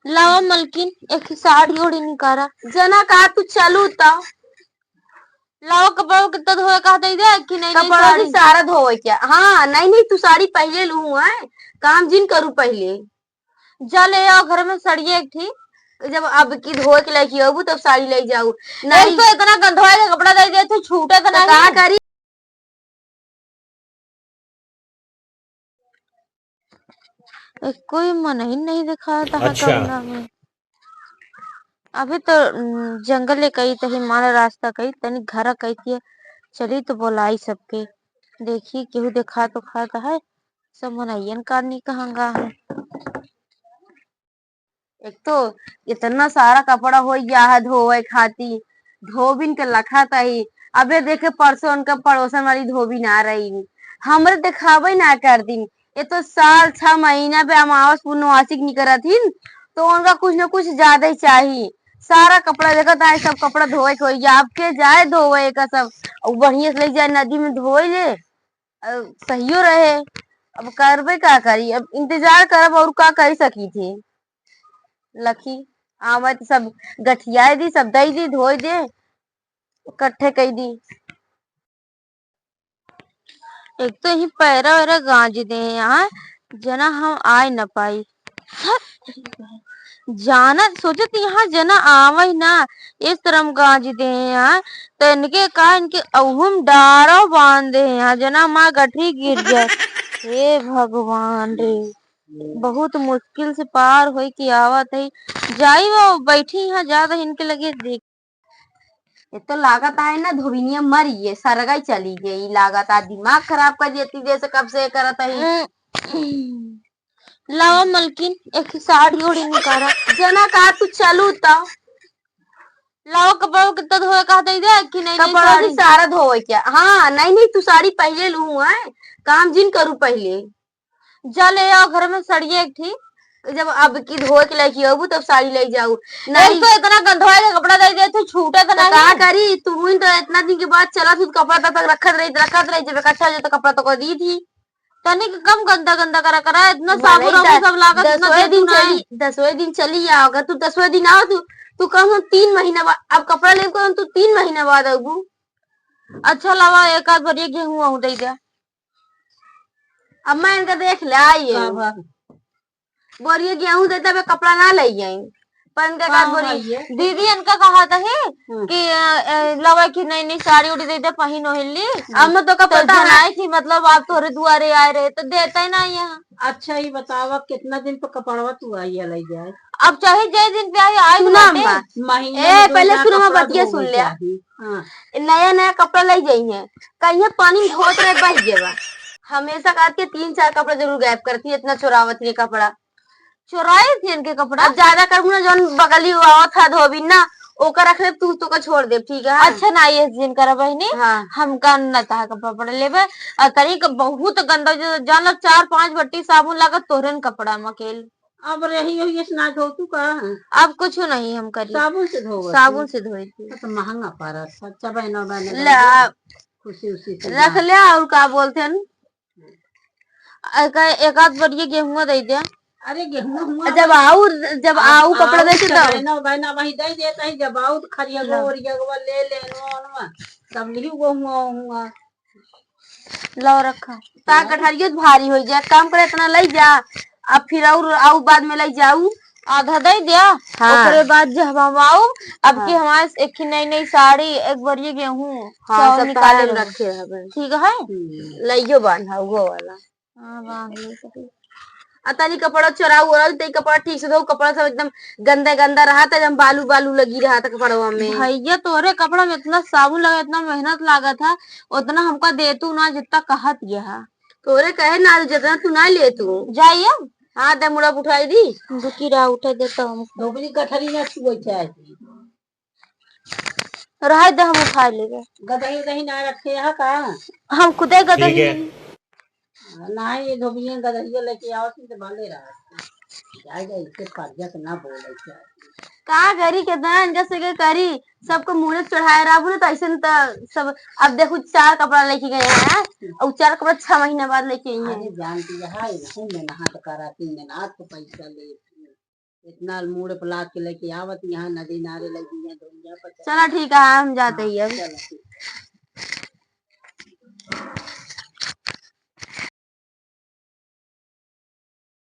लावा मलकिन एक साड़ी ओड़ी निकारा जना का तू चलू तो लावा कपड़ा कितना धोए कहा दे दे कि नहीं नहीं कपड़ा साड़ी सारा धोवे क्या? हाँ नहीं नहीं तू साड़ी पहले लू है, काम जिन करू पहले। जा ले आओ घर में सड़िए एक थी जब अब की धोए के लेके आबू तब साड़ी ले जाऊ। एक नहीं तो इतना गंधवाए का कपड़ा दे दे तो छूटे तो तो नहीं का करी? कोई मन ही नहीं दिखा था अच्छा। कमरा में। अभी तो जंगल ले कही तो हमारा रास्ता कही तनी घर कही थी चली तो बोलाई सबके देखी केहू देखा तो खाता है सब मनैयन करनी कहंगा है। एक तो इतना सारा कपड़ा हो गया है धोए खाती, धोबिन के लखा तही। अबे देखे परसों उनका पड़ोसन वाली धोबिन आ रही, हमरे दिखावे ना कर दिन। ये तो साल 6 महीना पे अमावस पूर्णवासी नहीं करथिन तो उनका कुछ न कुछ ज्यादा ही चाहिए। सारा कपड़ा देखत है, सब कपड़ा धोए के होई आपके जाए धोए का सब बढ़िया से ले जाए नदी में धोए ले सहियो रहे। अब करबे का करी, अब इंतजार करब और का कर सकी थी। लखी आवत सब गठियाए दी, सब दई दी, धोई दे इकट्ठे कई दी। एक तो ही पैरा वैरा गांज दे यहाँ जना हम आए न पाई जाना सोचत यहाँ जना आवे ना इस तरह गांज दे यहाँ तो इनके कहा इनके अहुम डारो बांध दे यहाँ जना माँ गठरी गिर जाए। हे भगवान रे बहुत मुश्किल से पार हो के आवत है जाई वो बैठी यहाँ ज्यादा इनके लगे देख। ये तो लागत है ना धोबिनिया मरी है, सरगाई चली गई, लागत है दिमाग खराब कर देती जैसे कब से करत है। लावा मलकिन एक साड़ी ओड़ी निकारा जना का तू चलू तो लावा कपड़ा कितना धोए कहा दे दे कि नहीं नहीं कपड़ा साड़ी सारा धोवे क्या? हाँ नहीं नहीं तू साड़ी पहले लू है, काम जिन करू पहले। जा ले आओ घर में सड़िए एक थी जब अब की धोए के लेके आबू तब साड़ी ले जाऊ। एक नहीं तो इतना गंधवाए का कपड़ा दे दे तो छूटे तो तो नहीं का करी? तू तो इतना दिन के बाद चला तू कपड़ा तब तक रखत रही जब इकट्ठा हो जाए तो कपड़ा तो कर दी थी। तनिक कम गंदा गंदा करा इतना भले साबुन ही वाबुन सब लागत इतना 10वें दिन देतुन है। चली, 10वें दिन चली आओगे तू, 10वें दिन आओ तू कम हम 3 महीना बाद अब कपड़ा लेकर तू 3 महीना बाद आबू। अच्छा लावा एक आध भरिए गेहूं आहू दे दे। अब मैं इनका देख ले आई है बोरिए गेहूं देता मैं कपड़ा ना ले जाई पर इनका का बोरी दीदी इनका कहा था है कि लवा की नई नई साड़ी उड़ी दे दे पहन ओहली अब मैं तो का तो पता है। जनाई थी मतलब आप तोरे दुआरे आए रहे तो देता ही ना यहाँ। अच्छा ही बतावा कितना दिन पे कपड़वा तू आई है ले जाए? अब चाहे जय दिन पे आई आई सुना बाटे। अम्मा, महीने ए में दो पहले चार सुनो मैं कपड़ा बतिया धोवे सुन लिया। चाहिए। हाँ। नया नया कपड़ा ले जाई है कहीं पानी धोत रहे बह जेबा। हमेशा करके 3-4 कपड़ा जरूर गायब करती है, इतना चुरावत नहीं कपड़ा। चुराए थे इनके कपड़ा अब ज्यादा करूँ ना जौन बगली हुआ था धोबी ना ओकर रख ले तू तो का छोड़ दे ठीक है। अच्छा ना ये दिन करा बहनी हाँ हम का न ता कपड़ा लेबे और तनी बहुत गंदा जो जान 4-5 बट्टी साबुन लागत तोहरन कपड़ा मकेल। अब रही हो ये ना धो तू का? अब कुछ नहीं हम करी साबुन से धो साबुन से धोई थी। तो महंगा पड़ा सच्चा बहना बहना ला खुशी उसी से रख ले और का बोलते हैं एक आध बड़िए गेहूं दे दे। अरे गेहूं जब आऊ कपड़ा दे के तब बहना बहना वही दे देता है जब आऊ खरिया गोरिया ले लेनो तब नहीं गेहूं लो रखा ता कठरियो भारी हो जाए काम करे इतना ले जा अब फिर और आऊ बाद में ले जाऊ आधा दे दिया। हाँ। ओकरे बाद जब हम आऊ अब की हमारे एक नई नई साड़ी एक बड़िए गेहूं हाँ सब सब निकाले रखे हवे ठीक है। लइयो बांधा वो वाला हाँ बांध ली। अतनी कपड़ा चोराऊ और ते कपड़ा ठीक से धो कपड़ा सब एकदम गंदा गंदा रहा था एकदम बालू बालू लगी रहा था कपड़वा में। भैया तोरे कपड़ा में इतना साबुन लगा इतना मेहनत लगा था उतना हमका दे तू ना जितना कहत गया तोरे कहे ना जितना तू ना ले तू जाइए। हाँ दे मुड़ा उठाई दी दुखी रहा उठा देता हम धोबरी कठरी ना छुए चाहे रह दे हम उठा लेंगे गदही दही ना रखे है का? हम खुदे गदही ठीक है। नहीं धोबिया गदरिया लेके आओ तो बाले रहा जाएगा इसके कर्जा से ना बोले क्या का करी कितना इनका से के करी सबको मुंह चढ़ाए रहबू ना तो ऐसे तो सब। अब देखो 4 कपड़ा लेके गए हैं और 4 कपड़ा 6 महीने बाद लेके आई हैं। अरे जानती है इसको मैं नहा तो कराती मैं ना तो पैसा ले इतना मूड पलाट के लेके आवत यहाँ नदी नारे लगी है धोइया पर चलो ठीक है हम जाते ही अब। चलो